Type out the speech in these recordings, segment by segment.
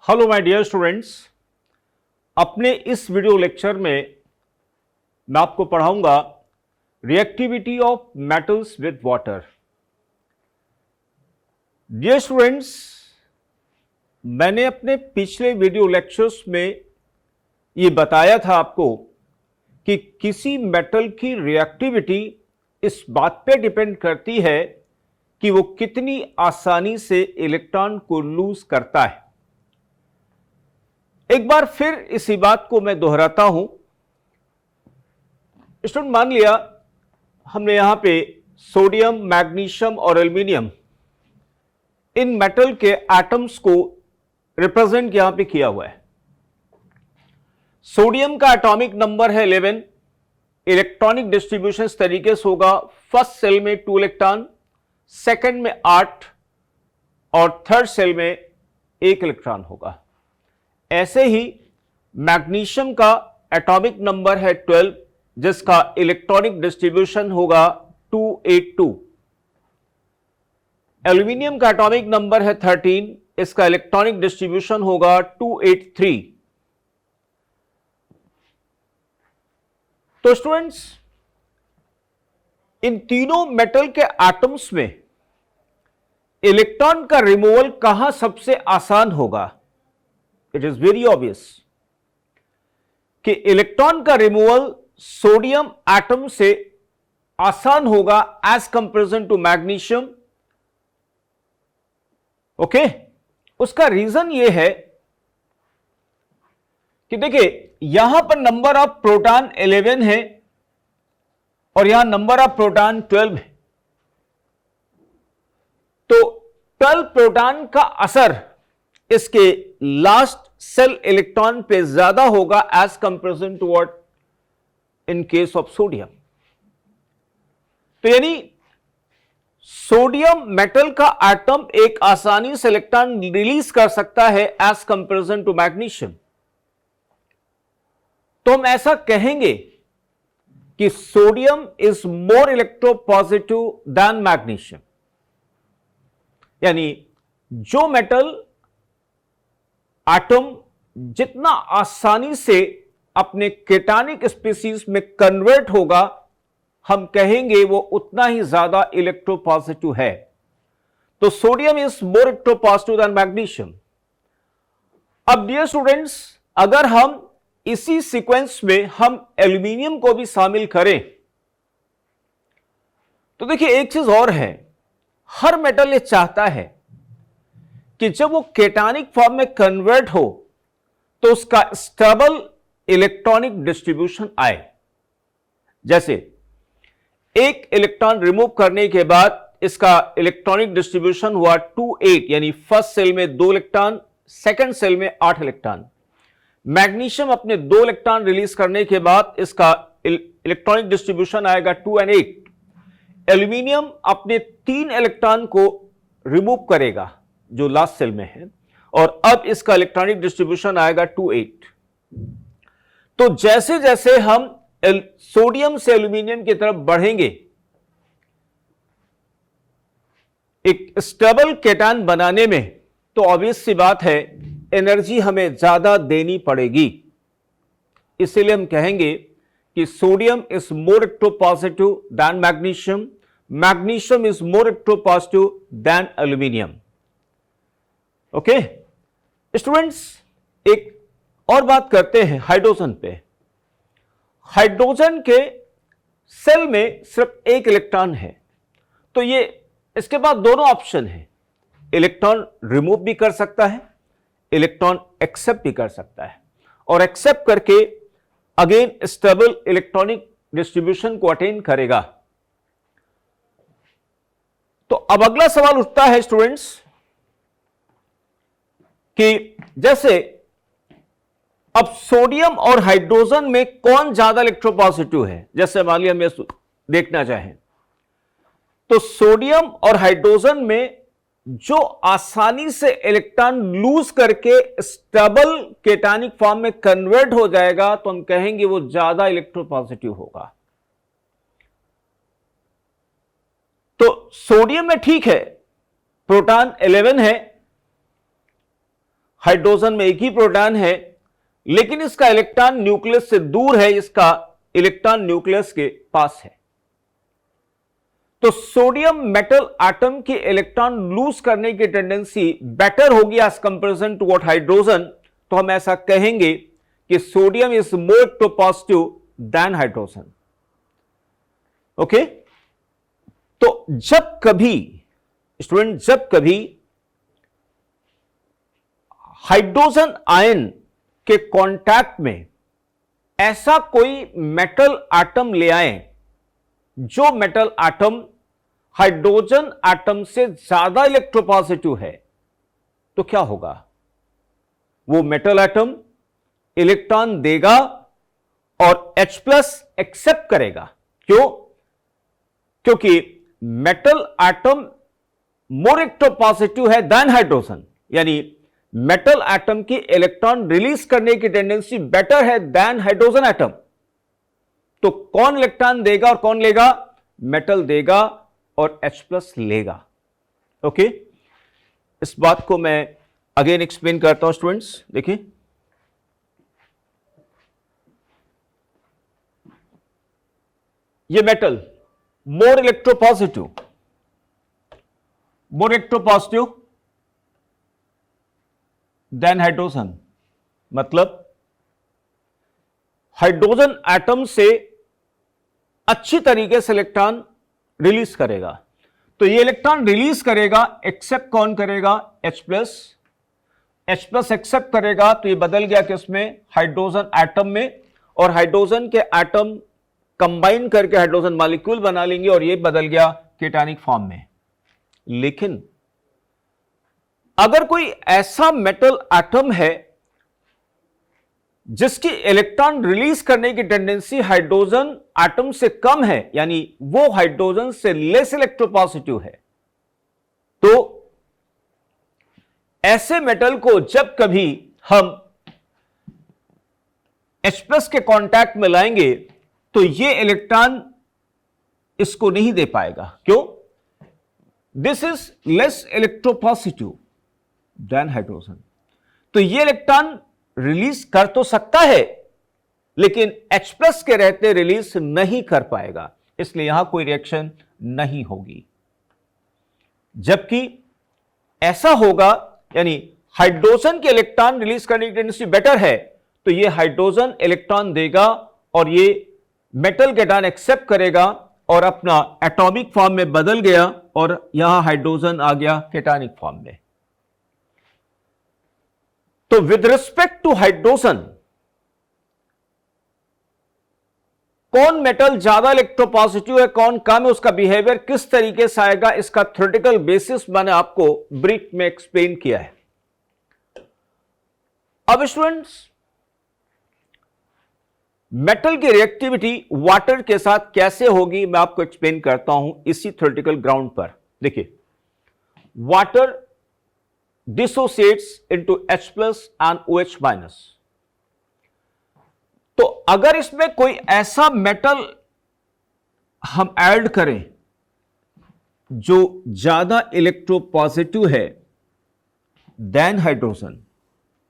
Hello my dear students. अपने इस video lecture में मैं आपको पढ़ाऊंगा reactivity of metals with water. Dear students, मैंने अपने पिछले वीडियो लेक्चर्स में ये बताया था आपको कि किसी मेटल की रिएक्टिविटी इस बात पे डिपेंड करती है कि वो कितनी आसानी से इलेक्ट्रॉन को लूज करता है। एक बार फिर इसी बात को मैं दोहराता हूं। स्टूडेंट, मान लिया हमने यहां पे सोडियम, मैग्नीशियम और एल्यूमिनियम इन मेटल के एटम्स को रिप्रेजेंट यहां पे किया हुआ है। सोडियम का एटॉमिक नंबर है 11। इलेक्ट्रॉनिक डिस्ट्रीब्यूशन इस तरीके से होगा, फर्स्ट सेल में 2 इलेक्ट्रॉन, सेकंड में 8 और थर्ड सेल में 1 इलेक्ट्रॉन होगा। ऐसे ही मैग्नीशियम का एटॉमिक नंबर है 12, जिसका इलेक्ट्रॉनिक डिस्ट्रीब्यूशन होगा 282। एल्यूमिनियम का एटॉमिक नंबर है 13, इसका इलेक्ट्रॉनिक डिस्ट्रीब्यूशन होगा 283। तो स्टूडेंट्स, इन तीनों मेटल के एटम्स में इलेक्ट्रॉन का रिमूवल कहां सबसे आसान होगा? इट इज वेरी ऑब्वियस कि इलेक्ट्रॉन का रिमूवल सोडियम एटम से आसान होगा as comparison to magnesium. Okay, उसका रीजन यह है कि देखिए, यहां पर नंबर ऑफ प्रोटॉन 11 है और यहां नंबर ऑफ प्रोटॉन 12 है। तो 12 प्रोटॉन का असर इसके लास्ट सेल इलेक्ट्रॉन पे ज्यादा होगा as comparison to what in case of sodium. तो यानी सोडियम मेटल का एटम एक आसानी से इलेक्ट्रॉन रिलीज कर सकता है एज कंपेरिजन टू मैग्नीशियम। तो हम ऐसा कहेंगे कि sodium is more electropositive then magnesium. यानी जो मेटल एटम जितना आसानी से अपने केटानिक स्पीसीज में कन्वर्ट होगा, हम कहेंगे वो उतना ही ज्यादा इलेक्ट्रोपॉजिटिव है। तो sodium is more electropositive then magnesium. अब डियर स्टूडेंट्स, अगर हम इसी सीक्वेंस में हम एल्यूमिनियम को भी शामिल करें तो देखिए, एक चीज और है, हर मेटल ये चाहता है कि जब वो केटानिक फॉर्म में कन्वर्ट हो तो उसका स्टेबल इलेक्ट्रॉनिक डिस्ट्रीब्यूशन आए। जैसे एक इलेक्ट्रॉन रिमूव करने के बाद इसका इलेक्ट्रॉनिक डिस्ट्रीब्यूशन हुआ 2-8, यानी फर्स्ट सेल में 2 इलेक्ट्रॉन, सेकंड सेल में 8 इलेक्ट्रॉन। मैग्नीशियम अपने 2 इलेक्ट्रॉन रिलीज करने के बाद इसका इलेक्ट्रॉनिक डिस्ट्रीब्यूशन आएगा 2 और 8। एल्यूमिनियम अपने 3 इलेक्ट्रॉन को रिमूव करेगा जो लास्ट सेल में है, और अब इसका इलेक्ट्रॉनिक डिस्ट्रीब्यूशन आएगा 2-8। तो जैसे जैसे हम सोडियम से एल्यूमिनियम की तरफ बढ़ेंगे, एक स्टेबल केटान बनाने में, तो ऑब्वियस सी बात है एनर्जी हमें ज्यादा देनी पड़ेगी। इसलिए हम कहेंगे कि sodium is more electropositive then magnesium, magnesium is more electropositive then aluminium. Okay students, एक और बात करते हैं हाइड्रोजन पे। हाइड्रोजन के सेल में सिर्फ 1 इलेक्ट्रॉन है, तो ये इसके बाद दोनों ऑप्शन है, इलेक्ट्रॉन रिमूव भी कर सकता है, इलेक्ट्रॉन एक्सेप्ट भी कर सकता है, और एक्सेप्ट करके अगेन स्टेबल इलेक्ट्रॉनिक डिस्ट्रीब्यूशन को अटेन करेगा। तो अब अगला सवाल उठता है स्टूडेंट्स कि जैसे अब सोडियम और हाइड्रोजन में कौन ज्यादा इलेक्ट्रोपॉजिटिव है, जैसे मान लिया हम ये देखना चाहें तो सोडियम और हाइड्रोजन में जो आसानी से इलेक्ट्रॉन लूज करके स्टेबल केटानिक फॉर्म में कन्वर्ट हो जाएगा, तो हम कहेंगे वो ज्यादा इलेक्ट्रोपॉजिटिव होगा। तो सोडियम में ठीक है, प्रोटॉन 11 है, हाइड्रोजन में एक ही प्रोटॉन है, लेकिन इसका इलेक्ट्रॉन न्यूक्लियस से दूर है, इसका इलेक्ट्रॉन न्यूक्लियस के पास है। तो सोडियम मेटल एटम की इलेक्ट्रॉन लूज करने की टेंडेंसी बेटर होगी as comparison to what hydrogen. तो हम ऐसा कहेंगे कि sodium is more electropositive than hydrogen. Okay, तो जब कभी स्टूडेंट, जब कभी हाइड्रोजन आयन के कांटेक्ट में ऐसा कोई मेटल एटम ले आए जो मेटल एटम हाइड्रोजन एटम से ज्यादा इलेक्ट्रोपॉजिटिव है, तो क्या होगा? वो मेटल एटम इलेक्ट्रॉन देगा और H+ एक्सेप्ट करेगा। क्यों? क्योंकि मेटल एटम मोर इलेक्ट्रोपॉजिटिव है देन हाइड्रोजन, यानी मेटल एटम की इलेक्ट्रॉन रिलीज करने की टेंडेंसी बेटर है देन हाइड्रोजन एटम। तो कौन इलेक्ट्रॉन देगा और कौन लेगा? मेटल देगा और H+ लेगा। ओके, इस बात को मैं अगेन एक्सप्लेन करता हूं स्टूडेंट्स। देखिए, ये मेटल मोर इलेक्ट्रोपॉजिटिव देन हाइड्रोजन, मतलब हाइड्रोजन एटम से अच्छी तरीके से इलेक्ट्रॉन रिलीज करेगा। तो ये इलेक्ट्रॉन रिलीज करेगा, एक्सेप्ट कौन करेगा? H+ एक्सेप्ट करेगा, तो ये बदल गया किसमें? हाइड्रोजन एटम में, और हाइड्रोजन के एटम कंबाइन करके हाइड्रोजन मॉलिक्यूल बना लेंगे और ये बदल गया केटानिक फॉर्म में। लेकिन अगर कोई ऐसा मेटल एटम है जिसकी इलेक्ट्रॉन रिलीज करने की टेंडेंसी हाइड्रोजन एटम से कम है, यानी वो हाइड्रोजन से लेस इलेक्ट्रोपॉजिटिव है, तो ऐसे मेटल को जब कभी हम H+ के कांटेक्ट में लाएंगे तो ये इलेक्ट्रॉन इसको नहीं दे पाएगा। क्यों? This is less electropositive than hydrogen. तो ये इलेक्ट्रॉन रिलीज कर तो सकता है, लेकिन H+ के रहते रिलीज नहीं कर पाएगा, इसलिए यहां कोई रिएक्शन नहीं होगी। जबकि ऐसा होगा, यानी हाइड्रोजन के इलेक्ट्रॉन रिलीज करने की टेंडेंसी बेटर है, तो ये हाइड्रोजन इलेक्ट्रॉन देगा और ये मेटल केटायन एक्सेप्ट करेगा और अपना एटॉमिक फॉर्म में बदल गया और यहां हाइड्रोजन आ गया केटायनिक फॉर्म में। तो विद रिस्पेक्ट टू हाइड्रोजन, कौन मेटल ज्यादा इलेक्ट्रोपॉजिटिव है, कौन कम है, उसका बिहेवियर किस तरीके से आएगा, इसका थ्योरेटिकल बेसिस मैंने आपको ब्रीफ में एक्सप्लेन किया है। अब स्टूडेंट्स, मेटल की रिएक्टिविटी वाटर के साथ कैसे होगी मैं आपको एक्सप्लेन करता हूं इसी थ्योरेटिकल ग्राउंड पर। देखिए, water dissociates into H+ and OH-। तो अगर इसमें कोई ऐसा मेटल हम ऐड करें जो ज्यादा इलेक्ट्रोपॉजिटिव है than hydrogen,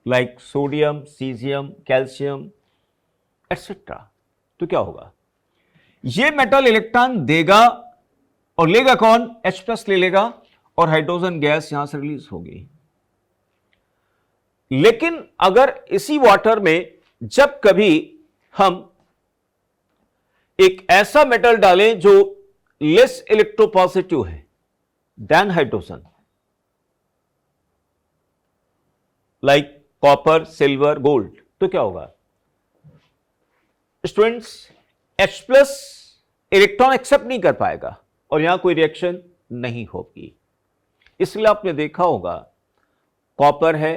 like sodium, cesium, calcium etcetera, तो क्या होगा? यह मेटल इलेक्ट्रॉन देगा और लेगा कौन? H+ ले लेगा और हाइड्रोजन गैस यहां से रिलीज होगी। लेकिन अगर इसी वाटर में जब कभी हम एक ऐसा मेटल डालें जो लेस इलेक्ट्रोपॉजिटिव है than hydrogen, like copper, silver, gold, तो क्या होगा? स्टूडेंट्स, H+ इलेक्ट्रॉन एक्सेप्ट नहीं कर पाएगा और यहां कोई रिएक्शन नहीं होगी। इसलिए आपने देखा होगा, कॉपर है,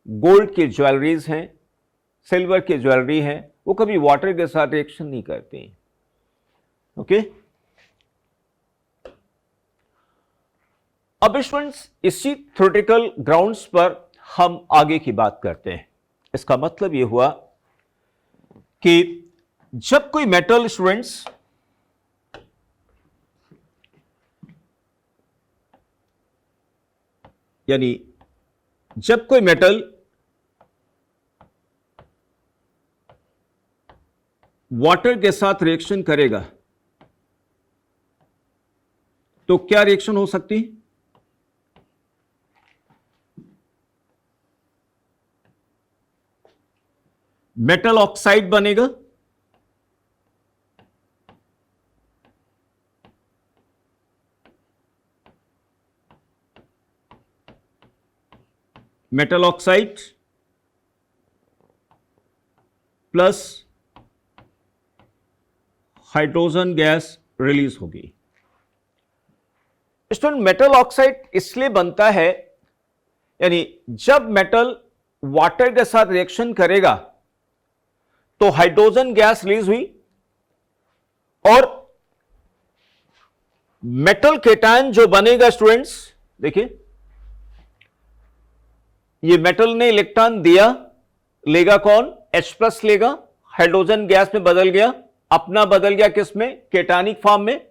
गोल्ड की ज्वेलरीज हैं, सिल्वर की ज्वेलरी है, वो कभी वाटर के साथ रिएक्शन नहीं करती। ओके, अब स्टूडेंट्स, इसी थ्योरेटिकल ग्राउंड्स पर हम आगे की बात करते हैं। इसका मतलब यह हुआ कि जब कोई मेटल स्टूडेंट्स यानी जब कोई मेटल वाटर के साथ रिएक्शन करेगा तो क्या रिएक्शन हो सकती है? मेटल ऑक्साइड बनेगा, metal oxide plus hydrogen gas release होगी। स्टूडेंट, मेटल ऑक्साइड इसलिए बनता है, यानी जब मेटल वाटर के साथ रिएक्शन करेगा तो हाइड्रोजन गैस रिलीज हुई और मेटल केटायन जो बनेगा स्टूडेंट्स, देखिए ये मेटल ने इलेक्ट्रॉन दिया, लेगा कौन? H+ लेगा, हाइड्रोजन गैस में बदल गया, अपना बदल गया किसमें? केटानिक फॉर्म में।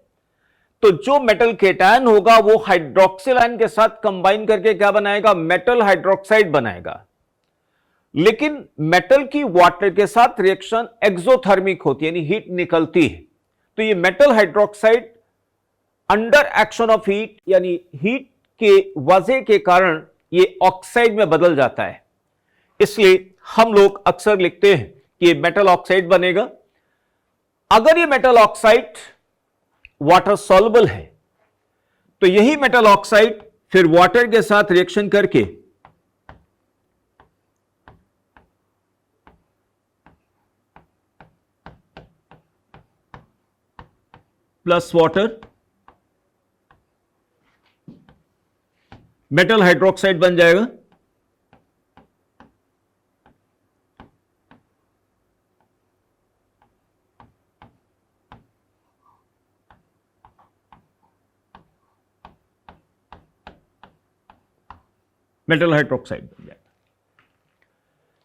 तो जो मेटल केटायन होगा वो हाइड्रोक्सिल आयन के साथ कंबाइन करके क्या बनाएगा? मेटल हाइड्रोक्साइड बनाएगा। लेकिन मेटल की वाटर के साथ रिएक्शन एक्सोथर्मिक होती है, यानी हीट निकलती है। तो ये metal hydroxide under action of heat, यानी हीट के वजह के कारण ये ऑक्साइड में बदल जाता है। इसलिए हम लोग अक्सर लिखते हैं कि ये मेटल ऑक्साइड बनेगा। अगर ये मेटल ऑक्साइड वाटर सॉल्युबल है तो यही मेटल ऑक्साइड फिर वाटर के साथ रिएक्शन करके प्लस वाटर मेटल हाइड्रोक्साइड बन जाएगा। मेटल हाइड्रोक्साइड बन जाएगा।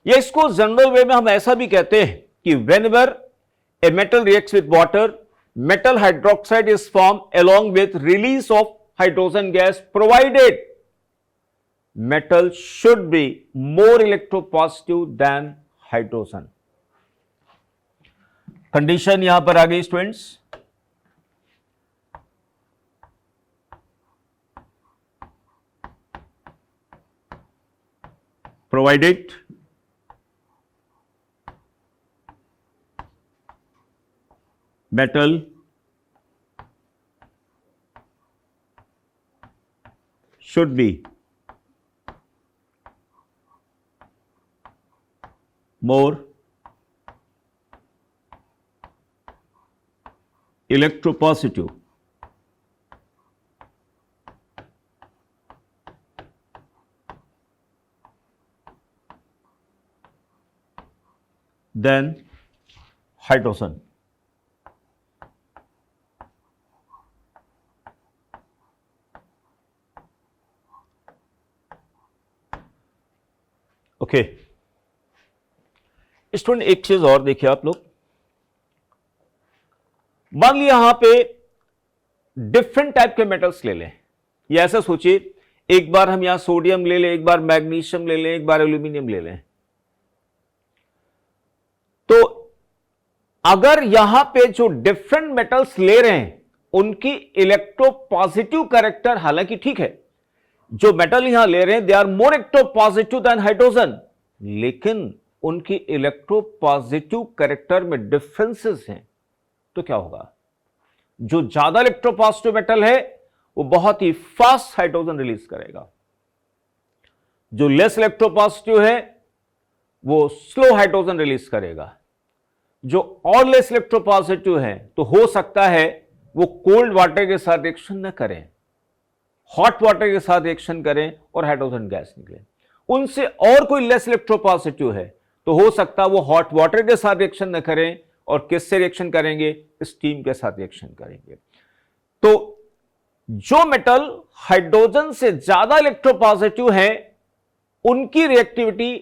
या इसको जनरल वे में हम ऐसा भी कहते हैं कि whenever a metal reacts with water, metal hydroxide is formed along with release of hydrogen gas, provided metal should be more electropositive than hydrogen. Condition यहां पर आ गई students, provided metal should be more electropositive than hydrogen. Okay student, एक चीज और देखिए आप लोग, मान लिया यहां पे डिफरेंट टाइप के मेटल्स ले लें, या ऐसा सोचिए एक बार हम यहां सोडियम ले लें, एक बार मैग्नीशियम ले लें, एक बार एल्यूमिनियम ले लें। तो अगर यहां पे जो डिफरेंट मेटल्स ले रहे हैं उनकी इलेक्ट्रोपॉजिटिव कैरेक्टर, हालांकि ठीक है जो मेटल यहां ले रहे हैं they are more electropositive than hydrogen, लेकिन उनकी इलेक्ट्रोपॉजिटिव कैरेक्टर में डिफरेंसेस हैं। तो क्या होगा? जो ज्यादा इलेक्ट्रोपॉजिटिव मेटल है वो बहुत ही फास्ट हाइड्रोजन रिलीज करेगा, जो लेस इलेक्ट्रोपॉजिटिव है वो स्लो हाइड्रोजन रिलीज करेगा। जो और लेस इलेक्ट्रोपॉजिटिव है तो हो सकता है वो कोल्ड वाटर के साथ रिएक्शन न करें, हॉट वाटर के साथ रिएक्शन करें और हाइड्रोजन गैस निकले। उनसे और कोई लेस इलेक्ट्रोपॉजिटिव है तो हो सकता है वो हॉट वाटर के साथ रिएक्शन न करें और किससे रिएक्शन करेंगे? स्टीम के साथ रिएक्शन करेंगे। तो जो मेटल हाइड्रोजन से ज्यादा इलेक्ट्रोपॉजिटिव है उनकी रिएक्टिविटी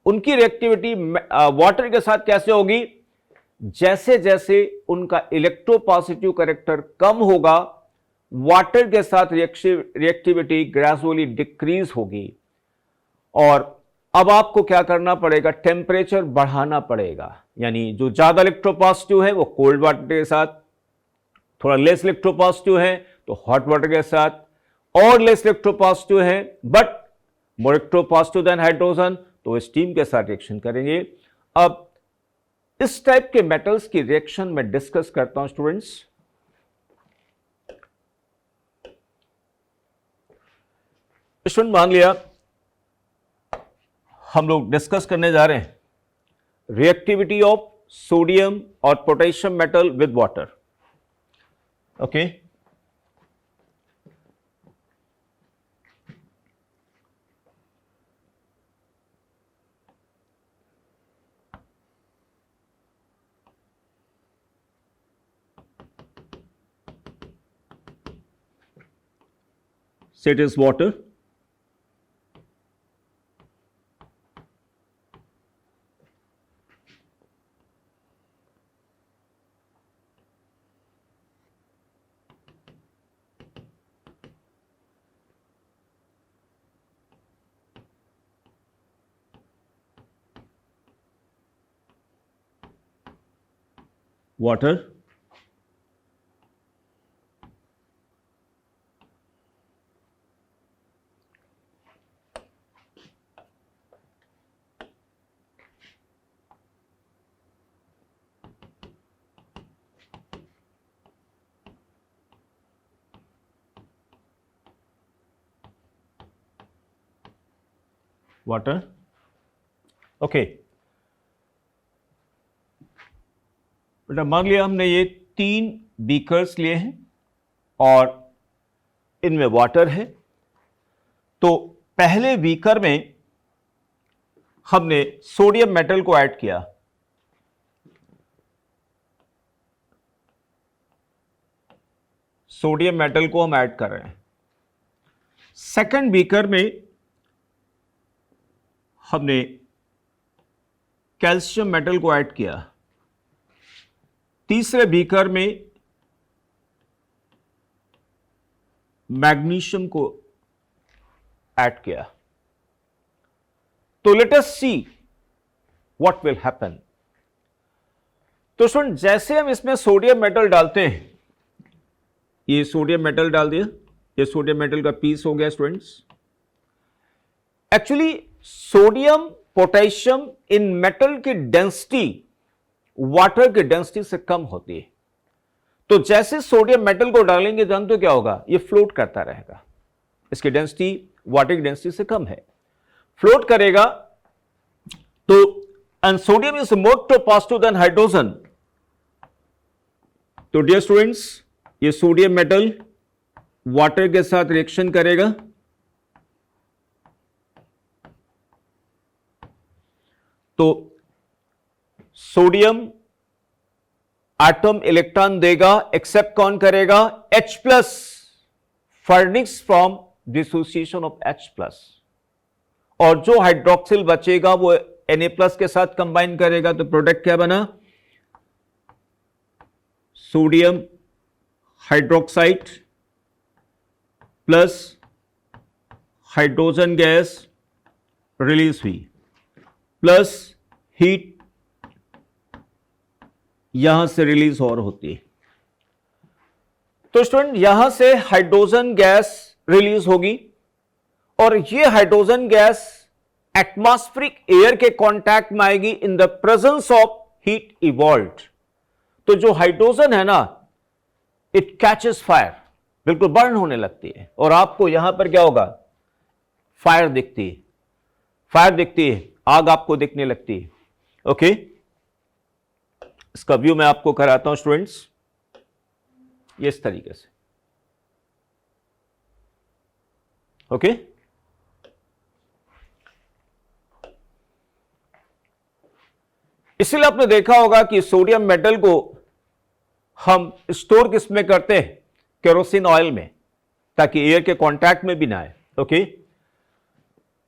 उनकी रिएक्टिविटी वाटर के साथ कैसे होगी? जैसे जैसे उनका इलेक्ट्रोपॉजिटिव कैरेक्टर कम होगा वाटर के साथ रिएक्टिविटी ग्रेजुअली डिक्रीज होगी और अब आपको क्या करना पड़ेगा, टेम्परेचर बढ़ाना पड़ेगा। यानी जो ज्यादा इलेक्ट्रोपॉजिटिव है वो कोल्ड वाटर के साथ, थोड़ा लेस इलेक्ट्रोपॉजिटिव है तो हॉट वाटर के साथ, और लेस इलेक्ट्रोपॉजिटिव है but more electropositive than hydrogen तो स्टीम के साथ रिएक्शन करेंगे। अब इस टाइप के मेटल्स की रिएक्शन में डिस्कस करता हूं स्टूडेंट्स। स्टूडेंट मान लिया हम लोग डिस्कस करने जा रहे हैं रिएक्टिविटी ऑफ सोडियम और potassium metal with water. Okay, so it is water, water, water. Okay बेटा, मान लिया हमने ये 3 बीकर्स लिए हैं और इनमें वाटर है, तो पहले बीकर में हमने सोडियम मेटल को ऐड किया, सोडियम मेटल को हम ऐड कर रहे हैं। सेकंड बीकर में हमने कैल्शियम मेटल को ऐड किया, तीसरे बीकर में मैग्नीशियम को ऐड किया। तो let us see what will happen. तो स्टूडेंट जैसे हम इसमें सोडियम मेटल डालते हैं, ये सोडियम मेटल डाल दिया, ये सोडियम मेटल का पीस हो गया स्टूडेंट्स। एक्चुअली सोडियम पोटेशियम इन मेटल की डेंसिटी वाटर की डेंसिटी से कम होती है, तो जैसे सोडियम मेटल को डालेंगे जानते हो क्या होगा, ये फ्लोट करता रहेगा, इसकी डेंसिटी वाटर की डेंसिटी से कम है, फ्लोट करेगा। तो and sodium is more positive than hydrogen. तो डियर स्टूडेंट्स, ये सोडियम मेटल वाटर के साथ रिएक्शन करेगा, तो सोडियम एटम इलेक्ट्रॉन देगा, एक्सेप्ट कौन करेगा, H प्लस, फर्निक्स from dissociation of H plus, और जो हाइड्रोक्सिल बचेगा वो Na प्लस के साथ कंबाइन करेगा। तो प्रोडक्ट क्या बना, sodium hydroxide plus hydrogen gas release हुई, प्लस हीट यहां से रिलीज और होती है। तो स्टूडेंट यहां से हाइड्रोजन गैस रिलीज होगी और ये हाइड्रोजन गैस एटमॉस्फेरिक एयर के कांटेक्ट में आएगी in the presence of heat evolved. तो जो हाइड्रोजन है ना, इट कैचेस फायर, बिल्कुल बर्न होने लगती है, और आपको यहां पर क्या होगा, फायर दिखती है, फायर दिखती है, आग आपको दिखने लगती है। ओके, इसका व्यू मैं आपको कराता हूं स्टूडेंट्स, ये इस तरीके से। ओके, इसलिए आपने देखा होगा कि सोडियम मेटल को हम स्टोर किस में करते हैं, केरोसिन ऑयल में, ताकि एयर के कांटेक्ट में भी ना आए। ओके,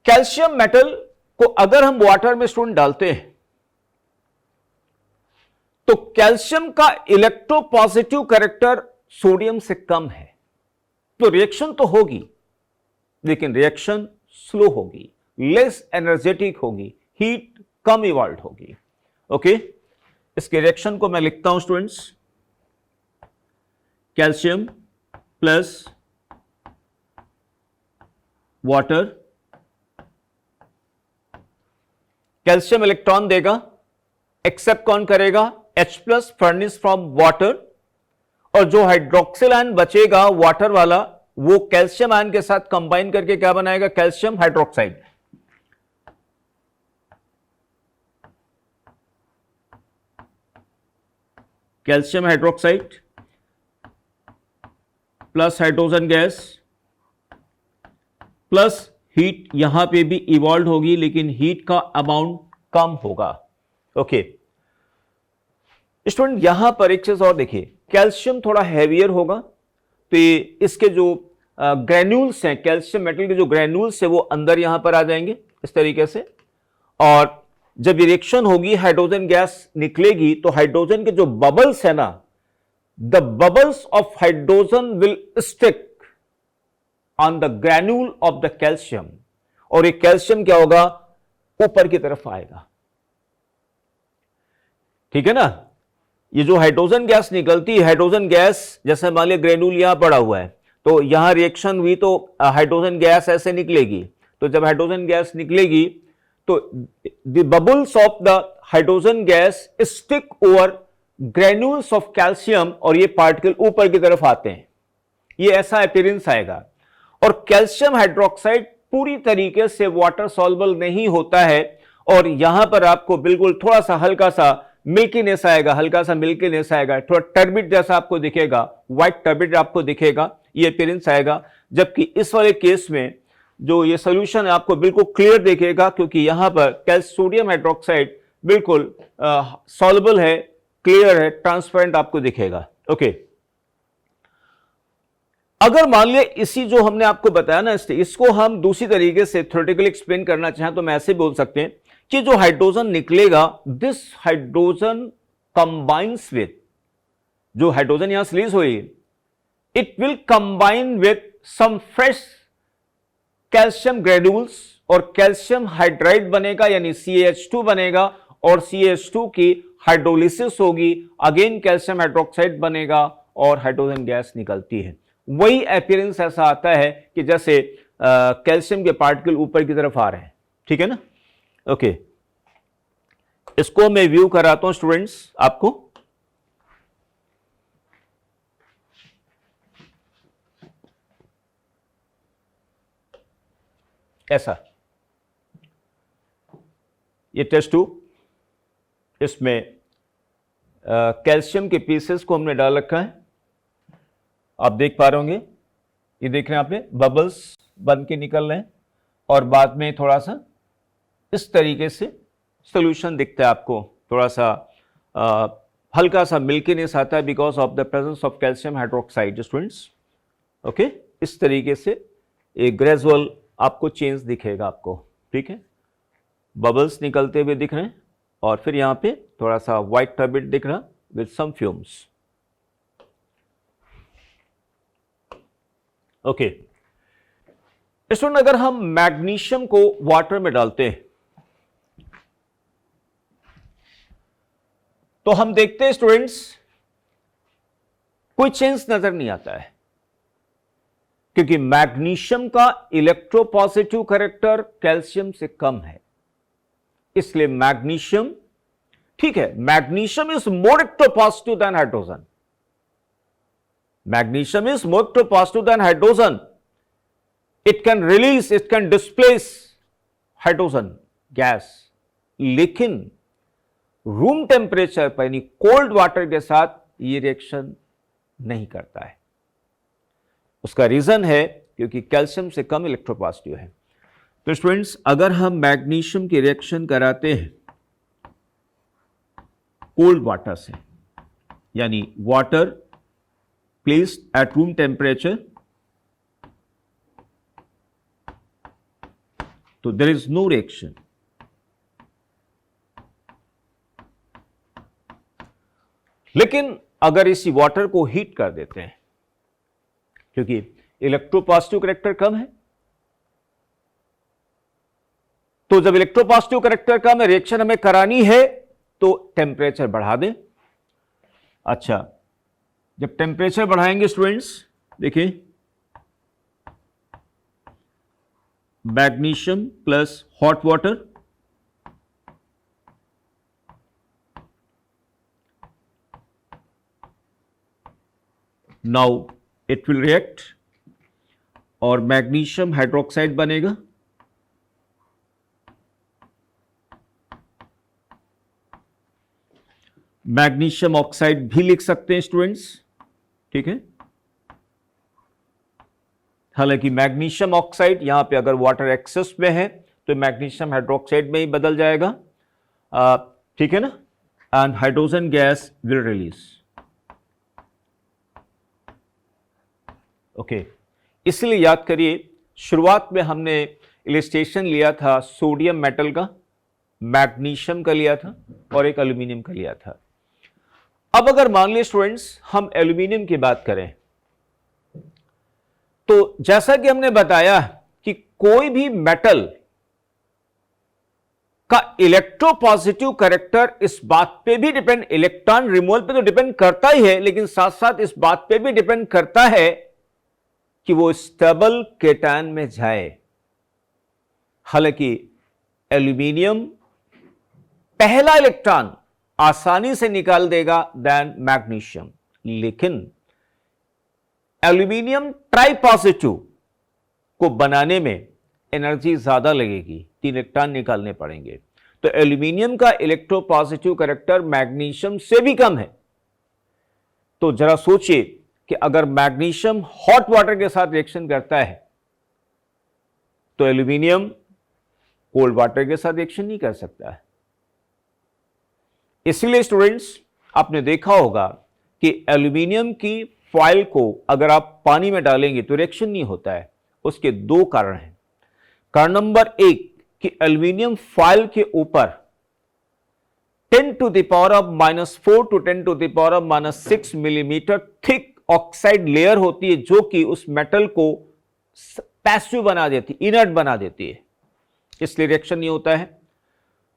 कैल्शियम मेटल को अगर हम वाटर में स्टूडेंट डालते हैं तो कैल्शियम का इलेक्ट्रोपॉजिटिव कैरेक्टर सोडियम से कम है, तो रिएक्शन तो होगी, लेकिन रिएक्शन स्लो होगी, लेस एनर्जेटिक होगी, हीट कम इवॉल्व होगी। ओके, इसके रिएक्शन को मैं लिखता हूं students, calcium plus water, calcium electron देगा, एक्सेप्ट कौन करेगा, H plus furnish from water, और जो हाइड्रोक्सिल आयन बचेगा वाटर वाला, वो कैल्शियम आयन के साथ कंबाइन करके क्या बनाएगा, calcium hydroxide. Calcium hydroxide plus hydrogen gas plus heat, यहां पे भी इवॉल्व होगी, लेकिन हीट का अमाउंट कम होगा। ओके स्टूडेंट, यहां पर एक चीज और देखिए, कैल्शियम थोड़ा हैवियर होगा, तो ये इसके जो ग्रैन्यूल्स हैं, कैल्शियम मेटल के जो ग्रैन्यूल्स है वो अंदर यहां पर आ जाएंगे इस तरीके से, और जब रिएक्शन होगी हाइड्रोजन गैस निकलेगी, तो हाइड्रोजन के जो बबल्स है ना, the bubbles of hydrogen will stick on the granule of the calcium, और ये कैल्शियम क्या होगा, ऊपर की तरफ आएगा। ठीक है ना, ये जो हाइड्रोजन गैस निकलती है, हाइड्रोजन गैस जैसे मान लिया ग्रेन्यूल यहां पड़ा हुआ है, तो यहां रिएक्शन हुई तो हाइड्रोजन गैस ऐसे निकलेगी, तो जब हाइड्रोजन गैस निकलेगी तो the bubbles of the hydrogen gas stick over granules of calcium, और ये पार्टिकल ऊपर की तरफ आते हैं, ये ऐसा अपीयरेंस आएगा। और कैल्शियम हाइड्रोक्साइड पूरी तरीके से वाटर सॉल्युबल नहीं होता है, और यहां पर आपको बिल्कुल थोड़ा सा हल्का सा मिल्कीनेस आएगा, हल्का सा मिल्कीनेस आएगा, थोड़ा टर्बिड जैसा आपको दिखेगा, व्हाइट टर्बिड आपको दिखेगा, ये अपीयरेंस आएगा। जबकि इस वाले केस में जो ये सोल्यूशन है आपको बिल्कुल क्लियर दिखेगा, क्योंकि यहां पर सोडियम हाइड्रोक्साइड बिल्कुल सॉल्युबल है, क्लियर है, ट्रांसपेरेंट आपको दिखेगा। ओके, अगर मान लिया इसी जो हमने आपको बताया ना, इसको हम दूसरी तरीके से थ्योरेटिकली एक्सप्लेन करना चाहें तो मैं ऐसे बोल सकते हैं कि जो हाइड्रोजन निकलेगा, दिस हाइड्रोजन कंबाइंस विथ, जो हाइड्रोजन यहां रिलीज हुई, it will combine with some fresh calcium granules, और कैल्शियम हाइड्राइड बनेगा, यानी CaH2 बनेगा, और CaH2 की हाइड्रोलिसिस होगी, अगेन कैल्शियम हाइड्रोक्साइड बनेगा, और हाइड्रोजन गैस निकलती है। वही अपीयरेंस ऐसा आता है कि जैसे कैल्शियम के पार्टिकल ऊपर की तरफ आ रहे हैं। ठीक है ना, ओके, इसको मैं व्यू कराता हूं स्टूडेंट्स आपको। ऐसा ये टेस्ट ट्यूब, इसमें कैल्शियम के पीसेस को हमने डाल रखा है, आप देख पा रहे होंगे, ये देख रहे हैं आप, बबल्स बन के निकल रहे हैं, और बाद में थोड़ा सा इस तरीके से सॉल्यूशन दिखता है आपको, थोड़ा सा हल्का सा मिल्कीनेस आता है because of the presence of calcium hydroxide students. Okay, इस तरीके से एक ग्रेजुअल आपको चेंज दिखेगा आपको। ठीक है, बबल्स निकलते हुए दिख रहे हैं, और फिर यहां पे थोड़ा सा व्हाइट टर्बिड दिख रहा with some fumes. Okay student, अगर हम मैग्नीशियम को वाटर में डालते हैं तो हम देखते हैं स्टूडेंट्स कोई चेंज नजर नहीं आता है, क्योंकि मैग्नीशियम का इलेक्ट्रोपॉजिटिव कैरेक्टर कैल्शियम से कम है, इसलिए मैग्नीशियम, ठीक है, magnesium is more electropositive than hydrogen, magnesium is more electropositive than hydrogen, it can release, it can displace hydrogen gas, लेकिन रूम टेम्परेचर पर यानी कोल्ड वाटर के साथ ये रिएक्शन नहीं करता है। उसका रीजन है क्योंकि कैल्शियम से कम इलेक्ट्रोपॉजिटिव है। तो स्टूडेंट्स, अगर हम मैग्नीशियम की रिएक्शन कराते हैं कोल्ड वाटर से, यानी water placed at room temperature, तो there is no reaction। लेकिन अगर इसी वाटर को हीट कर देते हैं, क्योंकि इलेक्ट्रोपॉजिटिव करैक्टर कम है। तो जब इलेक्ट्रोपॉजिटिव करैक्टर कम है, रिएक्शन हमें करानी है तो टेम्परेचर बढ़ा दें। अच्छा, जब टेम्परेचर बढ़ाएंगे स्टूडेंट्स, देखिए magnesium plus hot water, now it will react और मैग्नीशियम हाइड्रोक्साइड बनेगा। मैग्नीशियम ऑक्साइड भी लिख सकते हैं स्टूडेंट्स, ठीक है। हालांकि मैग्नीशियम ऑक्साइड यहां पे अगर वाटर एक्सेस में है तो मैग्नीशियम हाइड्रोक्साइड में ही बदल जाएगा, ठीक है ना। And hydrogen gas will release. Okay, इसलिए याद करिए शुरुआत में हमने इलस्ट्रेशन लिया था सोडियम मेटल का, मैग्नीशियम का लिया था और एक एल्यूमिनियम का लिया था। अब अगर मान लीजिए स्टूडेंट्स हम एल्यूमिनियम की बात करें, तो जैसा कि हमने बताया कि कोई भी मेटल का इलेक्ट्रोपॉजिटिव करैक्टर इस बात पे भी डिपेंड, इलेक्ट्रॉन रिमूवल पे तो डिपेंड करता ही है, लेकिन साथ साथ इस बात पे भी डिपेंड करता है कि वो स्टेबल केटायन में जाए। हालांकि एल्यूमिनियम पहला इलेक्ट्रॉन आसानी से निकाल देगा देन मैग्नीशियम, लेकिन एल्यूमिनियम ट्राइपॉजिटिव को बनाने में एनर्जी ज्यादा लगेगी, 3 इलेक्ट्रॉन निकालने पड़ेंगे। तो एल्यूमिनियम का इलेक्ट्रोपॉजिटिव करैक्टर मैग्नीशियम से भी कम है। तो जरा सोचिए कि अगर मैग्नीशियम हॉट वाटर के साथ रिएक्शन करता है तो एल्यूमिनियम कोल्ड वाटर के साथ रिएक्शन नहीं कर सकता है। इसलिए स्टूडेंट्स आपने देखा होगा कि एल्यूमिनियम की फॉयल को अगर आप पानी में डालेंगे तो रिएक्शन नहीं होता है। उसके 2 कारण हैं। कारण नंबर 1 कि एल्यूमिनियम फॉयल के ऊपर 10 to the power of -4 to 10 to the power of -6 millimeter thick oxide layer होती है, जो कि उस मेटल को पैसिव बना देती, इनर्ट बना देती है, इसलिए रिएक्शन नहीं होता है।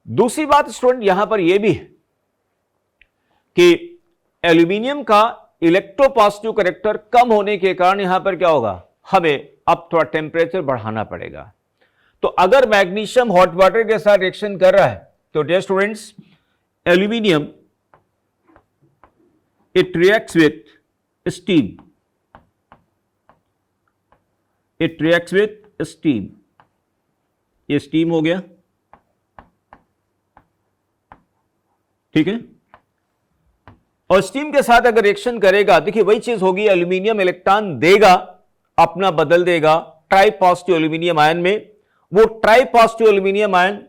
दूसरी बात स्टूडेंट यहां पर यह भी है कि एल्यूमिनियम का इलेक्ट्रोपॉजिटिव करैक्टर कम होने के कारण यहां पर क्या होगा, हमें अब थोड़ा टेम्परेचर बढ़ाना पड़ेगा। तो अगर मैग्नीशियम हॉट वाटर के साथ रिएक्शन कर रहा है तो dear students, aluminium it reacts with steam, it reacts with steam, ये स्टीम हो गया, ठीक है। और स्टीम के साथ अगर रिएक्शन करेगा, देखिए वही चीज होगी, एल्यूमिनियम इलेक्ट्रॉन देगा, अपना बदल देगा ट्राइपॉजिटिव एल्यूमिनियम आयन में। वो ट्राइपॉजिटिव एल्यूमिनियम आयन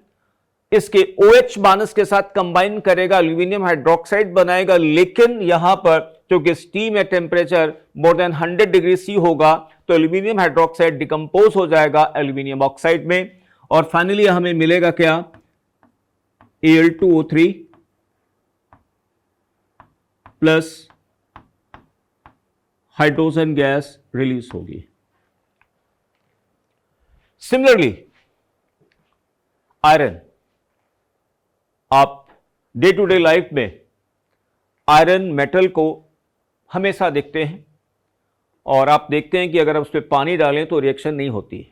इसके OH माइनस के साथ कंबाइन करेगा, एल्यूमिनियम हाइड्रोक्साइड बनाएगा। लेकिन यहां पर क्योंकि steam at temperature more than 100 degree C होगा, तो एल्यूमिनियम हाइड्रोक्साइड डिकम्पोज हो जाएगा एल्यूमिनियम ऑक्साइड में, और फाइनली हमें मिलेगा क्या, Al2O3 plus hydrogen gas release होगी। सिमिलरली आयरन, आप डे टू डे लाइफ में आयरन मेटल को हमेशा देखते हैं, और आप देखते हैं कि अगर आप उस पर पानी डालें तो रिएक्शन नहीं होती है,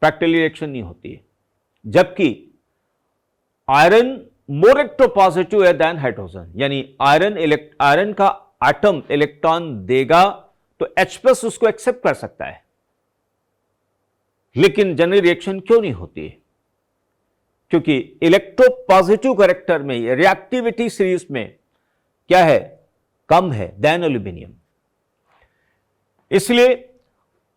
प्रैक्टिकली रिएक्शन नहीं होती है, जबकि आयरन मोर इलेक्ट्रोपॉजिटिव है देन हाइड्रोजन। यानी आयरन का एटम इलेक्ट्रॉन देगा तो H+ उसको एक्सेप्ट कर सकता है, लेकिन जनरली रिएक्शन क्यों नहीं होती है, क्योंकि इलेक्ट्रोपॉजिटिव करैक्टर में रिएक्टिविटी सीरीज में क्या है, कम है देन एल्यूमिनियम। इसलिए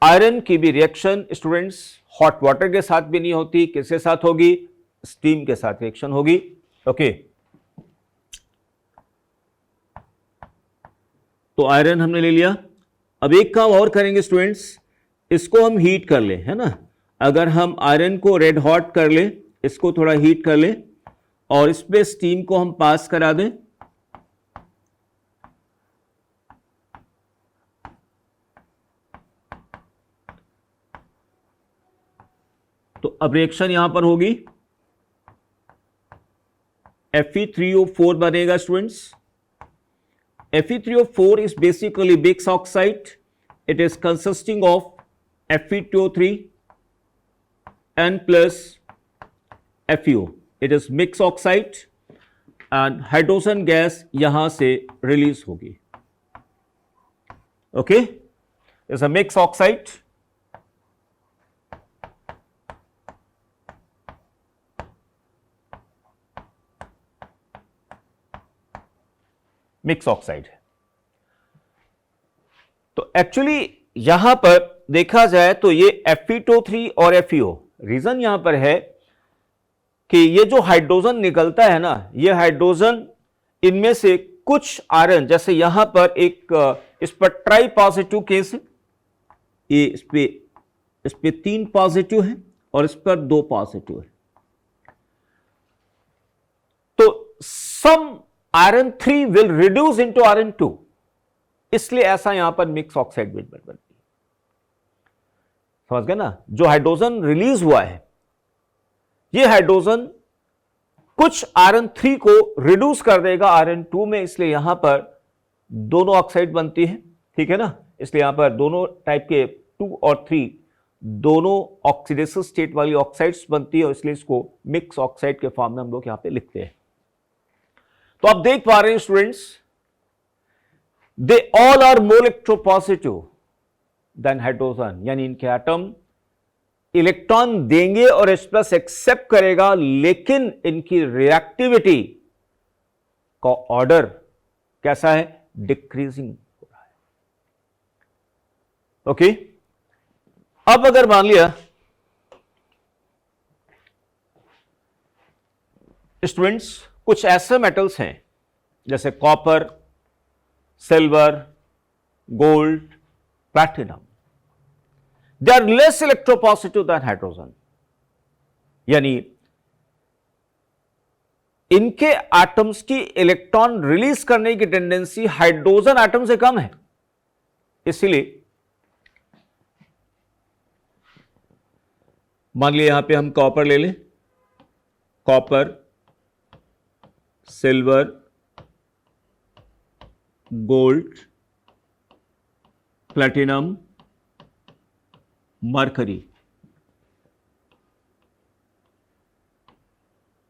आयरन की भी रिएक्शन स्टूडेंट्स हॉट वाटर के साथ भी नहीं होती, किसके साथ होगी, स्टीम के साथ रिएक्शन होगी। ओके, तो आयरन हमने ले लिया। अब एक काम और करेंगे स्टूडेंट्स, इसको हम हीट कर ले, है ना। अगर हम आयरन को रेड हॉट कर ले, इसको थोड़ा हीट कर ले और इस पे स्टीम को हम पास करा दें, अब रिएक्शन यहां पर होगी, Fe3O4 बनेगा students. Fe3O4 is basically mixed oxide. It is consisting of Fe2O3 N plus FeO. It is mixed oxide and hydrogen gas यहां से रिलीज होगी। Okay, it's a mix oxide. Mix oxide है। तो actually यहां पर देखा जाए तो ये Fe2O3 और FeO, रीजन यहां पर है कि ये जो हाइड्रोजन निकलता है ना, ये हाइड्रोजन इनमें से कुछ आयरन, जैसे यहां पर एक इस पर ट्राई पॉजिटिव केस है, ये इस पे 3 पॉजिटिव है और इस पर 2 पॉजिटिव है, तो some iron 3 will reduce into iron 2, इसलिए ऐसा यहां पर मिक्स ऑक्साइड बनती है। समझ गए ना? जो हाइड्रोजन रिलीज हुआ है, ये हाइड्रोजन कुछ आयरन 3 को रिड्यूस कर देगा आयरन 2 में, इसलिए यहां पर दोनों ऑक्साइड बनती है। ठीक है ना? इसलिए यहां पर दोनों टाइप के 2 और 3 दोनों ऑक्सीडेशन स्टेट वाली ऑक्साइड्स बनती है, और इसलिए इसको मिक्स ऑक्साइड के फॉर्म में हम लोग यहां पे लिखते हैं। तो आप देख पा रहे हैं students, they all are more electropositive than hydrogen, यानी इनके एटम इलेक्ट्रॉन देंगे और H+ एक्सेप्ट करेगा, लेकिन इनकी रिएक्टिविटी का ऑर्डर कैसा है? डिक्रीजिंग हो रहा है। ओके, अब अगर मान लिया स्टूडेंट्स कुछ ऐसे मेटल्स हैं जैसे copper, silver, gold, platinum, they are less electropositive than hydrogen, यानी इनके एटम्स की इलेक्ट्रॉन रिलीज करने की टेंडेंसी हाइड्रोजन एटम से कम है। इसलिए मान लिया यहां पे हम कॉपर ले लें, copper, silver, gold, platinum, mercury,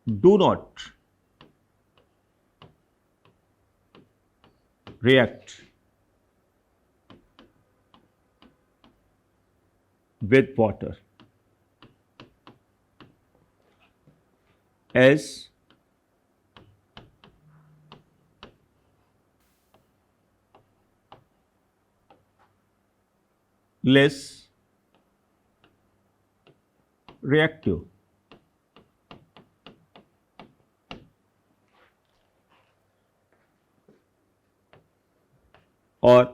do not react with water as less reactive और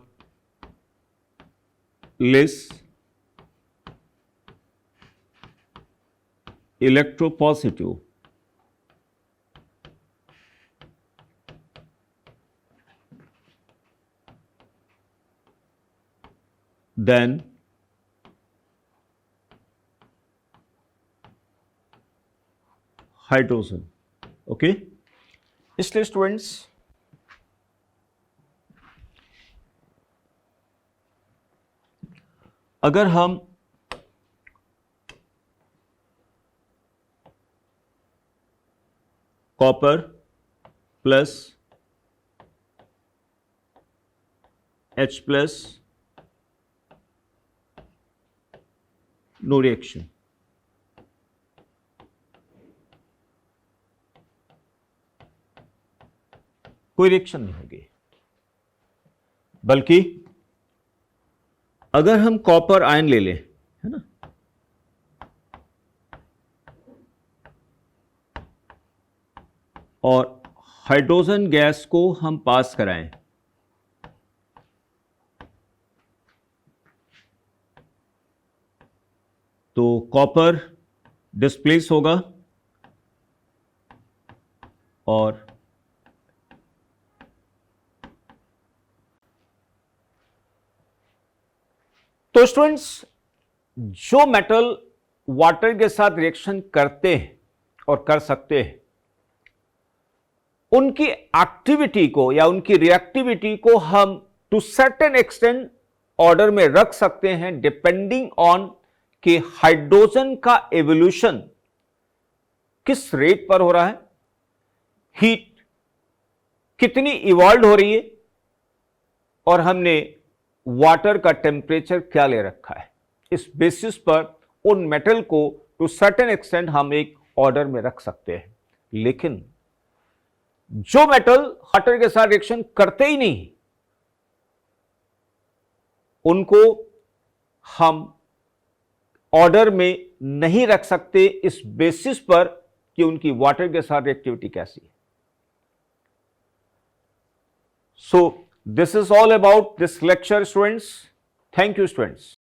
less electropositive than hydrogen. Okay, इसलिए स्टूडेंट्स अगर हम copper plus H+ no reaction, कोई रिएक्शन नहीं होगी, बल्कि अगर हम कॉपर आयन ले लें, है ना, और हाइड्रोजन गैस को हम पास कराएं, तो कॉपर डिस्प्लेस होगा और तो स्टूडेंट्स जो मेटल वाटर के साथ रिएक्शन करते हैं और कर सकते हैं, उनकी एक्टिविटी को या उनकी रिएक्टिविटी को हम टू सर्टेन एक्सटेंट ऑर्डर में रख सकते हैं, डिपेंडिंग ऑन कि हाइड्रोजन का एवोल्यूशन किस रेट पर हो रहा है, हीट कितनी इवॉल्व हो रही है, और हमने वाटर का टेम्परेचर क्या ले रखा है। इस बेसिस पर उन मेटल को टू सर्टेन एक्सटेंट हम एक ऑर्डर में रख सकते हैं। लेकिन जो मेटल वाटर के साथ रिएक्शन करते ही नहीं, उनको हम ऑर्डर में नहीं रख सकते इस बेसिस पर कि उनकी वाटर के साथ रिएक्टिविटी कैसी है। So this is all about this lecture students. Thank you students.